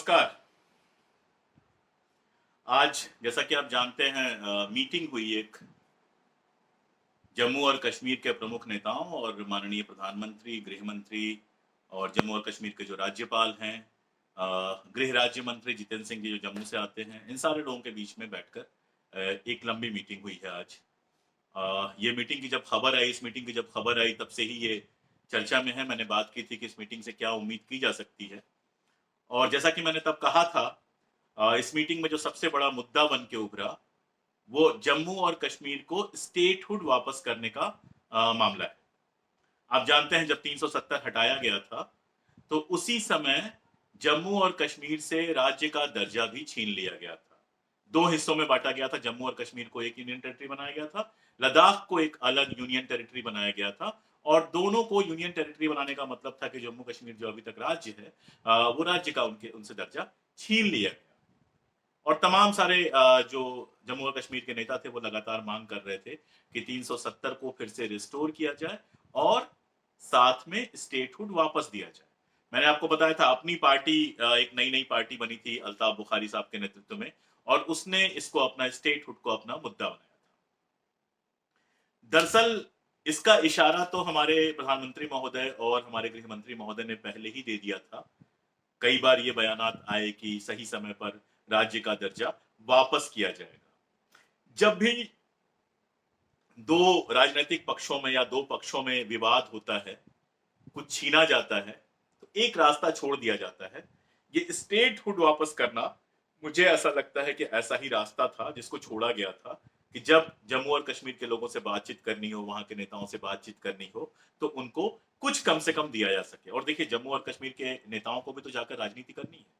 नमस्कार। आज जैसा कि आप जानते हैं मीटिंग हुई एक जम्मू और कश्मीर के प्रमुख नेताओं और माननीय प्रधानमंत्री, गृह मंत्री और जम्मू और कश्मीर के जो राज्यपाल हैं, गृह राज्य मंत्री जितेंद्र सिंह जी जो जम्मू से आते हैं, इन सारे लोगों के बीच में बैठकर एक लंबी मीटिंग हुई है आज। ये मीटिंग की जब खबर आई, इस मीटिंग की जब खबर आई तब से ही ये चर्चा में है। मैंने बात की थी कि इस मीटिंग से क्या उम्मीद की जा सकती है और जैसा कि मैंने तब कहा था, इस मीटिंग में जो सबसे बड़ा मुद्दा बन के उभरा वो जम्मू और कश्मीर को स्टेटहुड वापस करने का मामला है। आप जानते हैं जब 370 हटाया गया था तो उसी समय जम्मू और कश्मीर से राज्य का दर्जा भी छीन लिया गया था। दो हिस्सों में बांटा गया था। जम्मू और कश्मीर को एक यूनियन टेरिटरी बनाया गया था, लद्दाख को एक अलग यूनियन टेरिटरी बनाया गया था और दोनों को यूनियन टेरिटरी बनाने का मतलब था कि जम्मू कश्मीर जो अभी तक राज्य है, वो राज्य का उनसे दर्जा छीन लिया गया। और तमाम सारे जो जम्मू और कश्मीर के नेता थे वो लगातार मांग कर रहे थे कि 370 को फिर से रिस्टोर किया जाए और साथ में स्टेटहुड वापस दिया जाए। मैंने आपको बताया था अपनी पार्टी, एक नई नई पार्टी बनी थी अल्ताफ बुखारी साहब के नेतृत्व में और उसने इसको अपना स्टेटहुड को अपना मुद्दा बनाया था। दरअसल इसका इशारा तो हमारे प्रधानमंत्री महोदय और हमारे गृह मंत्री महोदय ने पहले ही दे दिया था। कई बार ये बयानात आए कि सही समय पर राज्य का दर्जा वापस किया जाएगा। जब भी दो राजनीतिक पक्षों में या दो पक्षों में विवाद होता है, कुछ छीना जाता है, तो एक रास्ता छोड़ दिया जाता है। ये स्टेटहुड वापस करना, मुझे ऐसा लगता है कि ऐसा ही रास्ता था जिसको छोड़ा गया था कि जब जम्मू और कश्मीर के लोगों से बातचीत करनी हो, वहां के नेताओं से बातचीत करनी हो, तो उनको कुछ कम से कम दिया जा सके। और देखिए जम्मू और कश्मीर के नेताओं को भी तो जाकर राजनीति करनी है।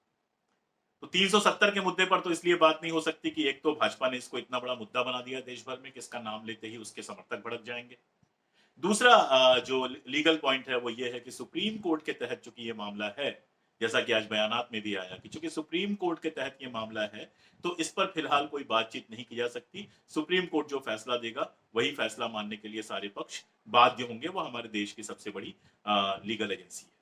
तो 370 के मुद्दे पर तो इसलिए बात नहीं हो सकती कि एक तो भाजपा ने इसको इतना बड़ा मुद्दा बना दिया देश भर में कि इसका नाम लेते ही उसके समर्थक भड़क जाएंगे। दूसरा जो लीगल पॉइंट है वो ये है कि सुप्रीम कोर्ट के तहत चूंकि ये मामला है, जैसा कि आज बयानात में भी आया कि चूंकि सुप्रीम कोर्ट के तहत ये मामला है तो इस पर फिलहाल कोई बातचीत नहीं की जा सकती। सुप्रीम कोर्ट जो फैसला देगा वही फैसला मानने के लिए सारे पक्ष बाध्य होंगे। वो हमारे देश की सबसे बड़ी लीगल एजेंसी है।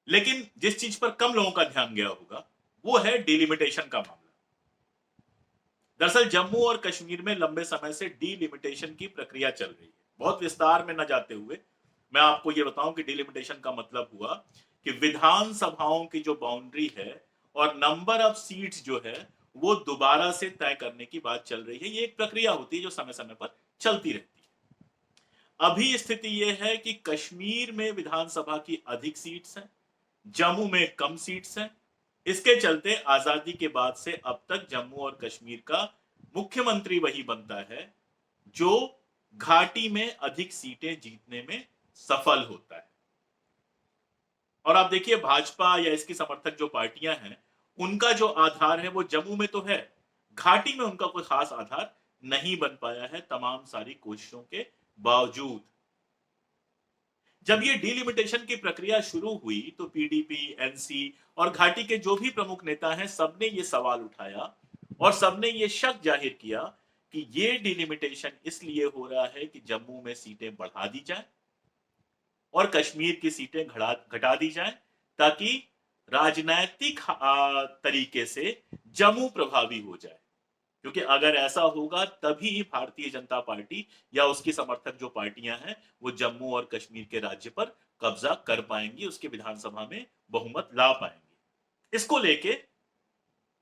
लेकिन जिस चीज पर कम लोगों का ध्यान गया होगा वो है डिलिमिटेशन का मामला। दरअसल जम्मू और कश्मीर में लंबे समय से डिलिमिटेशन की प्रक्रिया चल रही है। बहुत विस्तार में न जाते हुए मैं आपको यह बताऊं कि डिलिमिटेशन का मतलब हुआ कि विधानसभाओं की जो बाउंड्री है और नंबर ऑफ सीट्स जो है वो दोबारा से तय करने की बात चल रही है। ये एक प्रक्रिया होती है जो समय समय पर चलती रहती है। अभी स्थिति यह है कि कश्मीर में विधानसभा की अधिक सीट्स हैं, जम्मू में कम सीट्स हैं। इसके चलते आजादी के बाद से अब तक जम्मू और कश्मीर का मुख्यमंत्री वही बनता है जो घाटी में अधिक सीटें जीतने में सफल होता है। और आप देखिए भाजपा या इसकी समर्थक जो पार्टियां हैं उनका जो आधार है वो जम्मू में तो है, घाटी में उनका कोई खास आधार नहीं बन पाया है तमाम सारी कोशिशों के बावजूद। जब ये डिलिमिटेशन की प्रक्रिया शुरू हुई तो पीडीपी, एनसी और घाटी के जो भी प्रमुख नेता हैं सबने ये सवाल उठाया और सबने ये शक जाहिर किया कि ये डिलिमिटेशन इसलिए हो रहा है कि जम्मू में सीटें बढ़ा दी जाए और कश्मीर की सीटें घटा दी जाए ताकि राजनीतिक तरीके से जम्मू प्रभावी हो जाए। क्योंकि अगर ऐसा होगा तभी भारतीय जनता पार्टी या उसकी समर्थक जो पार्टियां हैं वो जम्मू और कश्मीर के राज्य पर कब्जा कर पाएंगी, उसके विधानसभा में बहुमत ला पाएंगी। इसको लेके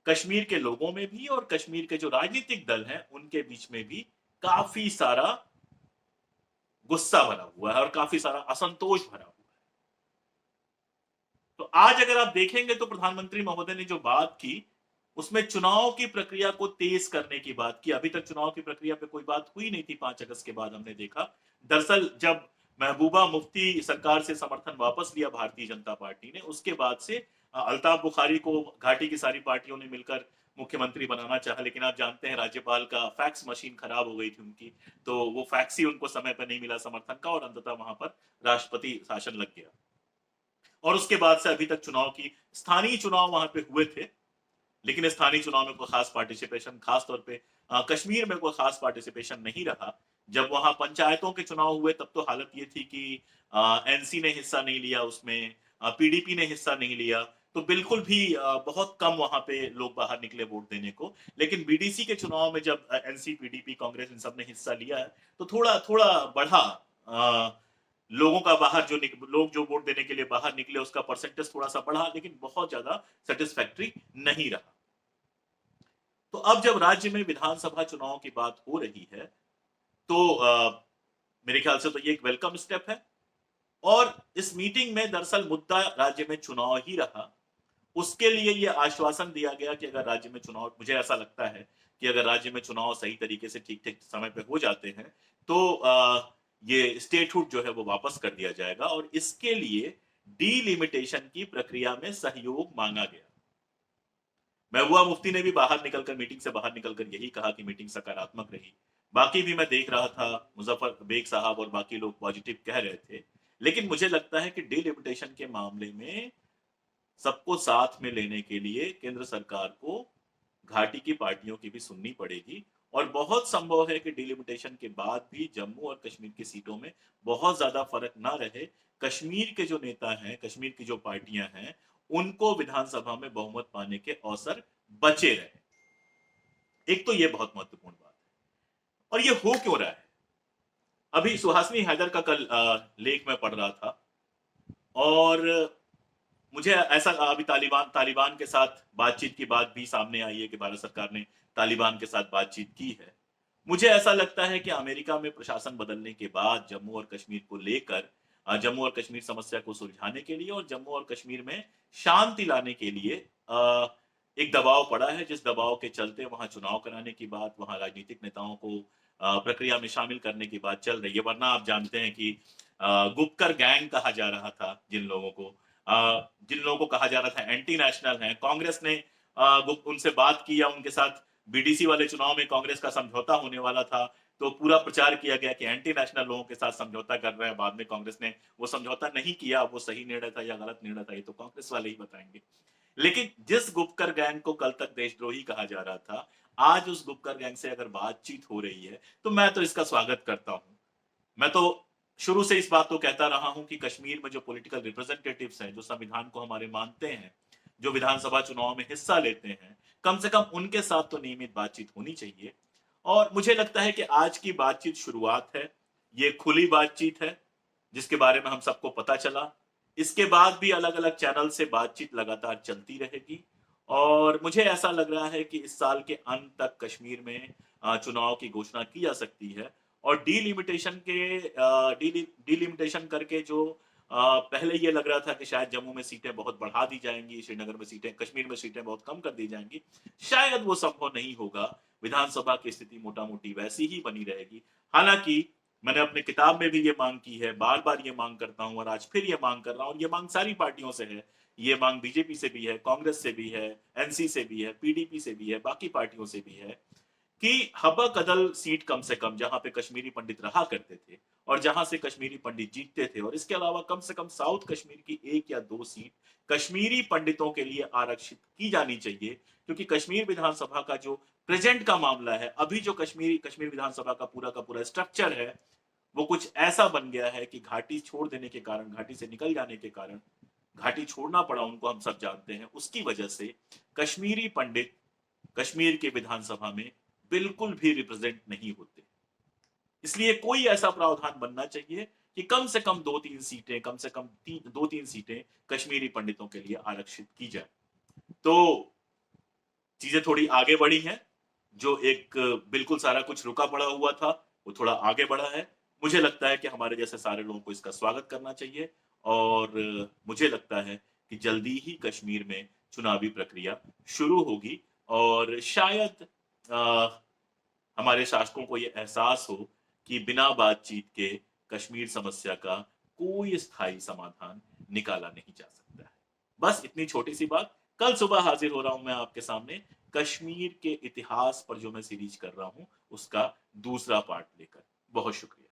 कश्मीर के लोगों में भी और कश्मीर के जो राजनीतिक दल हैं उनके बीच में भी काफी सारा गुस्सा भरा हुआ है और काफी सारा असंतोष भरा हुआ है। तो आज अगर आप देखेंगे तो प्रधानमंत्री महोदय ने जो बात की उसमें चुनाव की प्रक्रिया को तेज करने की बात की। अभी तक चुनाव की प्रक्रिया पे कोई बात हुई नहीं थी। 5 अगस्त के बाद हमने देखा, दरअसल जब महबूबा मुफ्ती सरकार से समर्थन वापस लिया भारतीय जनता पार्टी ने, उसके बाद से अल्ताफ बुखारी को घाटी की सारी पार्टियों ने मिलकर मुख्यमंत्री बनाना चाहा। लेकिन आप जानते हैं राज्यपाल का फैक्स मशीन खराब हो गई थी उनकी, तो वो फैक्स ही उनको समय पर नहीं मिला समर्थन का और अंततः वहां पर राष्ट्रपति शासन लग गया। और उसके बाद से अभी तक चुनाव की स्थानीय चुनाव वहां पे हुए थे, लेकिन स्थानीय चुनाव में कोई खास पार्टिसिपेशन, खास तौर पे कश्मीर में कोई खास पार्टिसिपेशन नहीं रहा। जब वहां पंचायतों के चुनाव हुए तब तो हालत ये थी कि एनसी ने हिस्सा नहीं लिया उसमें, पीडीपी ने हिस्सा नहीं लिया। तो बिल्कुल भी बहुत कम वहां पे लोग बाहर निकले वोट देने को। लेकिन बीडीसी के चुनाव में जब एनसी, पीडीपी, कांग्रेस इन सब ने हिस्सा लिया है, तो थोड़ा थोड़ा बढ़ा लोगों का बाहर लोग जो वोट देने के लिए बाहर निकले उसका परसेंटेज थोड़ा सा बढ़ा, लेकिन बहुत ज्यादा सेटिस्फैक्ट्री नहीं रहा। तो अब जब राज्य में विधानसभा चुनाव की बात हो रही है, तो मेरे ख्याल से तो ये एक वेलकम स्टेप है। और इस मीटिंग में दरअसल मुद्दा राज्य में चुनाव ही रहा। उसके लिए ये आश्वासन दिया गया कि अगर राज्य में चुनाव, मुझे ऐसा लगता है कि अगर राज्य में चुनाव सही तरीके से ठीक-ठीक समय पे हो जाते हैं, तो ये स्टेटहुड जो है वो वापस कर दिया जाएगा और इसके लिए डीलिमिटेशन की प्रक्रिया में सहयोग मांगा गया। महबूबा मुफ्ती ने भी बाहर निकलकर, मीटिंग से बाहर निकलकर यही कहा कि मीटिंग सकारात्मक रही। बाकी भी मैं देख रहा था, मुज़फ़्फ़र बेग साहब और बाकी लोग पॉजिटिव कह रहे थे। लेकिन मुझे लगता है कि डीलिमिटेशन के मामले में सबको साथ में लेने के लिए केंद्र सरकार को घाटी की पार्टियों की भी सुननी पड़ेगी। और बहुत संभव है कि डिलिमिटेशन के बाद भी जम्मू और कश्मीर की सीटों में बहुत ज्यादा फर्क ना रहे। कश्मीर के जो नेता हैं, कश्मीर की जो पार्टियां हैं, उनको विधानसभा में बहुमत पाने के अवसर बचे रहे। एक तो ये बहुत महत्वपूर्ण बात है। और ये हो क्यों रहा है? अभी सुहासिनी हैदर का कल लेख में पढ़ रहा था और मुझे ऐसा, अभी तालिबान तालिबान के साथ बातचीत की बात भी सामने आई है कि भारत सरकार ने तालिबान के साथ बातचीत की है। मुझे ऐसा लगता है कि अमेरिका में प्रशासन बदलने के बाद जम्मू और कश्मीर को लेकर, जम्मू और कश्मीर समस्या को सुलझाने के लिए और जम्मू और कश्मीर में शांति लाने के लिए एक दबाव पड़ा है, जिस दबाव के चलते वहां चुनाव कराने की बात, वहां राजनीतिक नेताओं को प्रक्रिया में शामिल करने की बात चल रही है। वरना आप जानते हैं कि गुपकर गैंग कहा जा रहा था जिन लोगों को कहा जा रहा था एंटी नेशनल हैं। कांग्रेस ने उनसे बात की, या उनके साथ बीडीसी वाले चुनाव में कांग्रेस का समझौता होने वाला था, तो पूरा प्रचार किया गया कि एंटी नेशनल लोगों के साथ समझौता कर रहे हैं। बाद में कांग्रेस ने वो समझौता नहीं किया। वो सही निर्णय था या गलत निर्णय था, ये तो कांग्रेस वाले ही बताएंगे। लेकिन जिस गुपकर गैंग को कल तक देशद्रोही कहा जा रहा था, आज उस गुपकर गैंग से अगर बातचीत हो रही है, तो मैं तो इसका स्वागत करता हूं। मैं तो शुरू से इस बात को कहता रहा हूं कि कश्मीर में जो पॉलिटिकल रिप्रेजेंटेटिव्स हैं, जो संविधान को हमारे मानते हैं, जो विधानसभा चुनाव में हिस्सा लेते हैं, कम से कम उनके साथ तो नियमित बातचीत होनी चाहिए। और मुझे लगता है कि आज की बातचीत शुरुआत है। ये खुली बातचीत है, जिसके बारे में हम सबको पता चला। इसके बाद भी अलग-अलग चैनल से बातचीत लगातार चलती रहेगी। और मुझे ऐसा लग रहा है कि इस साल के अंत तक कश्मीर में चुनाव की घोषणा की जा सकती है। और डीलिमिटेशन करके जो पहले ये लग रहा था कि शायद जम्मू में सीटें बहुत बढ़ा दी जाएंगी, श्रीनगर में सीटें, कश्मीर में सीटें बहुत कम कर दी जाएंगी, शायद वो संभव नहीं होगा। विधानसभा की स्थिति मोटा मोटी वैसी ही बनी रहेगी। हालांकि मैंने अपने किताब में भी ये मांग की है, बार बार ये मांग करता हूं और आज फिर ये मांग कर रहा हूं। ये मांग सारी पार्टियों से है। ये मांग बीजेपी से भी है, कांग्रेस से भी है, एनसी से भी है, पीडीपी से भी है, बाकी पार्टियों से भी है कि हबा कदल सीट कम से कम, जहां पे कश्मीरी पंडित रहा करते थे और जहां से कश्मीरी पंडित जीतते थे, और इसके अलावा कम से कम साउथ कश्मीर की 1 या 2 सीट कश्मीरी पंडितों के लिए आरक्षित की जानी चाहिए। क्योंकि कश्मीर विधानसभा का जो प्रेजेंट का मामला है, अभी जो कश्मीर विधानसभा का पूरा स्ट्रक्चर है, वो कुछ ऐसा बन गया है कि घाटी छोड़ देने के कारण, घाटी से निकल जाने के कारण, घाटी छोड़ना पड़ा उनको, हम सब जानते हैं। उसकी वजह से कश्मीरी पंडित कश्मीर के विधानसभा में बिल्कुल भी रिप्रेजेंट नहीं होते। इसलिए कोई ऐसा प्रावधान बनना चाहिए कि कम से कम 2-3 सीटें, कम से कम 2-3 सीटें कश्मीरी पंडितों के लिए आरक्षित की जाए। तो चीजें थोड़ी आगे बढ़ी हैं। जो एक बिल्कुल सारा कुछ रुका पड़ा हुआ था, वो थोड़ा आगे बढ़ा है। मुझे लगता है कि हमारे जैसे सारे लोगों को इसका स्वागत करना चाहिए। और मुझे लगता है कि जल्दी ही कश्मीर में चुनावी प्रक्रिया शुरू होगी और शायद हमारे शासकों को ये एहसास हो कि बिना बातचीत के कश्मीर समस्या का कोई स्थायी समाधान निकाला नहीं जा सकता है। बस इतनी छोटी सी बात। कल सुबह हाजिर हो रहा हूं मैं आपके सामने कश्मीर के इतिहास पर जो मैं सीरीज कर रहा हूं, उसका दूसरा पार्ट लेकर। बहुत शुक्रिया।